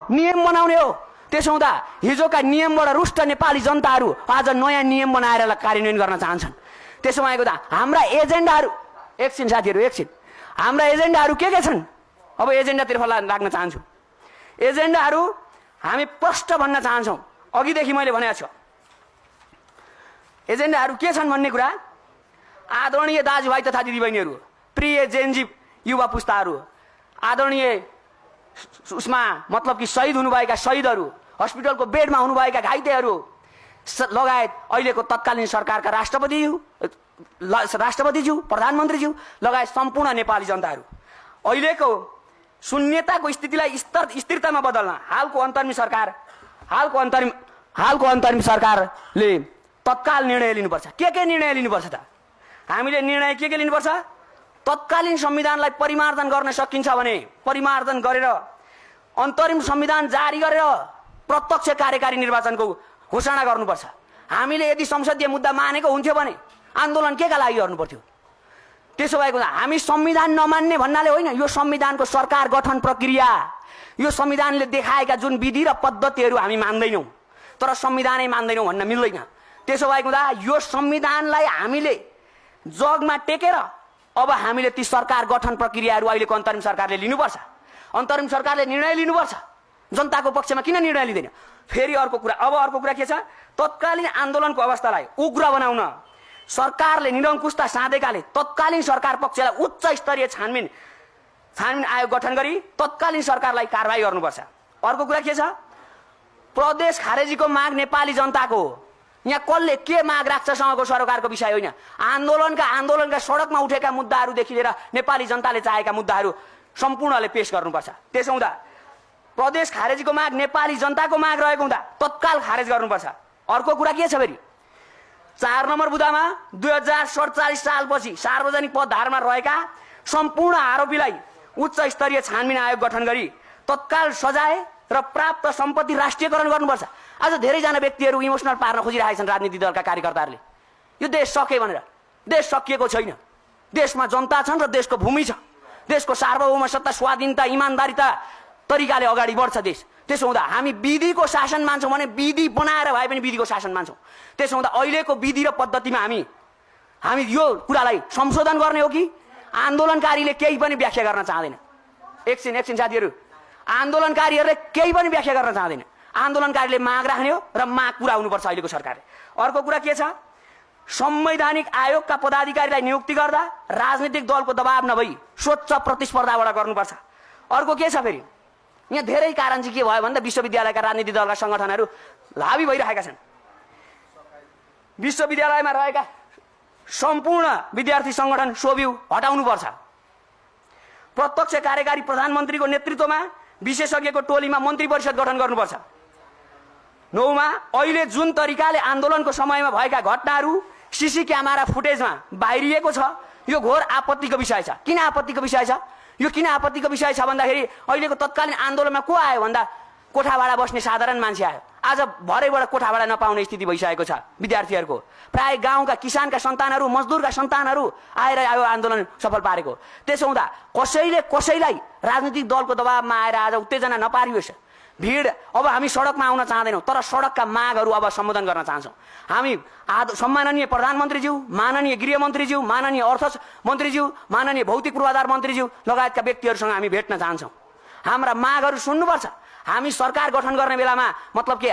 नियम बनाउने हो। त्यसो हुँदा हिजोका नियमबाट रुष्ट नेपाली जनताहरू आज नयाँ नियम बनाएर कार्यान्वयन गर्न चाहन्छन्। त्यसो भएको त हाम्रा एजेन्डाहरू एकछिन साथीहरू एकछिन, हाम्रा एजेन्डाहरू के छन्? अब एजेन्डातिर लाग्न चाहन्छु। एजेन्डाहरू हामी प्रष्ट भन्न चाहन्छौँ। अघिदेखि मैले भनेको छु एजेन्डाहरू के छन् भन्ने कुरा। आदरणीय दाजुभाइ तथा दिदीबहिनीहरू, प्रिय जेनजी युवा पुस्ताहरू, आदरणीय उसमा मतलब कि शहीद हुनुभएका शहीदहरू, हस्पिटलको बेडमा हुनुभएका घाइतेहरू लगायत अहिलेको तत्कालीन सरकारका राष्ट्रपतिज्यू, प्रधानमन्त्रीज्यू लगायत सम्पूर्ण नेपाली जनताहरू, अहिलेको शून्यताको स्थितिलाई स्थिरतामा बदल्न हालको अन्तरिम सरकारले तत्काल निर्णय लिनुपर्छ। के निर्णय लिनुपर्छ त? हामीले निर्णय के लिनुपर्छ? तत्कालीन संविधानलाई परिमार्जन गर्न सकिन्छ भने परिमार्जन गरेर अन्तरिम संविधान जारी गरेर प्रत्यक्ष कार्यकारी निर्वाचनको घोषणा गर्नुपर्छ। हामीले यदि संसदीय मुद्दा मानेको हुन्थ्यो भने आन्दोलन केका लागि गर्नु पर्थ्यो? त्यसो भएको हामी संविधान नमान्ने भन्नाले होइन, यो संविधानको सरकार गठन प्रक्रिया, यो संविधानले देखाएका जुन विधि र पद्धतिहरू हामी मान्दैनौँ, तर संविधानै मान्दैनौँ भन्न मिल्दैन। त्यसो भएको हुँदा यो संविधानलाई हामीले जगमा टेकेर अब हामीले ती सरकार गठन प्रक्रियाहरू अहिलेको अन्तरिम सरकारले लिनुपर्छ। अन्तरिम सरकारले निर्णय लिनुपर्छ। जनताको पक्षमा किन निर्णय लिँदैन? फेरि अर्को कुरा के छ? तत्कालीन आन्दोलनको अवस्थालाई उग्र बनाउन सरकारले निरङ्कुशता साधेकाले तत्कालीन सरकार पक्षलाई उच्च स्तरीय छानबिन आयोग गठन गरी तत्कालीन सरकारलाई कारबाही गर्नुपर्छ। अर्को कुरा के छ? प्रदेश खारेजीको माग नेपाली जनताको हो। यहाँ कसले के माग राख्छसँगको सरकारको विषय होइन। आन्दोलनका सडकमा उठेका मुद्दाहरूदेखि लिएर नेपाली जनताले चाहेका मुद्दाहरू सम्पूर्णले पेश गर्नुपर्छ। त्यसो हुँदा प्रदेश खारेजीको माग नेपाली जनताको माग रहेको हुँदा तत्काल खारेज गर्नुपर्छ। अर्को कुरा के छ फेरि? 4 नम्बर बुँदामा 2047 सालपछि सार्वजनिक पदधारमा रहेका सम्पूर्ण आरोपीलाई उच्च स्तरीय छानबिन आयोग गठन गरी तत्काल सजाय र प्राप्त सम्पत्ति राष्ट्रियकरण गर्नुपर्छ। आज धेरैजना व्यक्तिहरू इमोसनल पार्न खोजिरहेका छन् राजनीतिक दलका कार्यकर्ताहरूले। यो देश सके भनेर। देश सकिएको छैन। देशमा जनता छन् र देशको भूमि छ। देशको सार्वभौम सत्ता, स्वाधीनता, इमान्दारिता तरिकाले अगाडि बढ्छ देश। त्यसो हुँदा हामी विधिको शासन मान्छौँ भने विधि बनाएर भए पनि विधिको शासन मान्छौँ। त्यसो हुँदा अहिलेको विधि र पद्धतिमा हामी यो कुरालाई संशोधन गर्ने हो कि आन्दोलनकारीले केही पनि व्याख्या गर्न चाहँदैन? एकछिन साथीहरू, आन्दोलनकारीहरूले केही पनि व्याख्या गर्न चाहँदैन। आन्दोलनकारीले माग राख्ने हो र माग पुरा हुनुपर्छ अहिलेको सरकारले। अर्को कुरा के छ? संवैधानिक आयोगका पदाधिकारीलाई नियुक्ति गर्दा राजनीतिक दलको दबाव नभई स्वच्छ प्रतिस्पर्धाबाट गर्नुपर्छ। अर्को के छ फेरि? यहाँ धेरै कारण चाहिँ के भयो भन्दा विश्वविद्यालयका राजनीतिक दलका सङ्गठनहरू हावी भइरहेका छन्। विश्वविद्यालयमा रहेका सम्पूर्ण विद्यार्थी सङ्गठन सोभिउ हटाउनुपर्छ। प्रत्यक्ष कार्यकारी प्रधानमन्त्रीको नेतृत्वमा विशेषज्ञको टोलीमा मन्त्री परिषद गठन गर्नुपर्छ। 9मा अहिले जुन तरिकाले आन्दोलनको समयमा भएका घटनाहरू सीसी क्यामेरा फुटेजमा बाहिरिएको छ, यो घोर आपत्तिको विषय छ। किन आपत्तिको विषय छ? यो किन आपत्तिको विषय छ भन्दाखेरि अहिलेको तत्कालीन आन्दोलनमा को आयो भन्दा कोठाभाडा बस्ने साधारण मान्छे आयो। आज भरेबाट कोठाभाडा नपाउने स्थिति भइसकेको छ विद्यार्थीहरूको। प्राय गाउँका किसानका सन्तानहरू, मजदुरका सन्तानहरू आएर आयो आन्दोलन सफल पारेको। त्यसो हुँदा कसैलाई राजनीतिक दलको दबावमा आएर आज उत्तेजना नपारियोस्। भिड अब हामी सडकमा आउन चाहँदैनौँ, तर सडकका मागहरू अब सम्बोधन गर्न चाहन्छौँ। हामी सम्माननीय प्रधानमन्त्रीज्यू, माननीय गृहमन्त्रीज्यू, माननीय अर्थ मन्त्रीज्यू, माननीय भौतिक पूर्वाधार मन्त्रीज्यू लगायतका व्यक्तिहरूसँग हामी भेट्न चाहन्छौँ। हाम्रा मागहरू सुन्नुपर्छ। हामी सरकार गठन गर्ने बेलामा मतलब के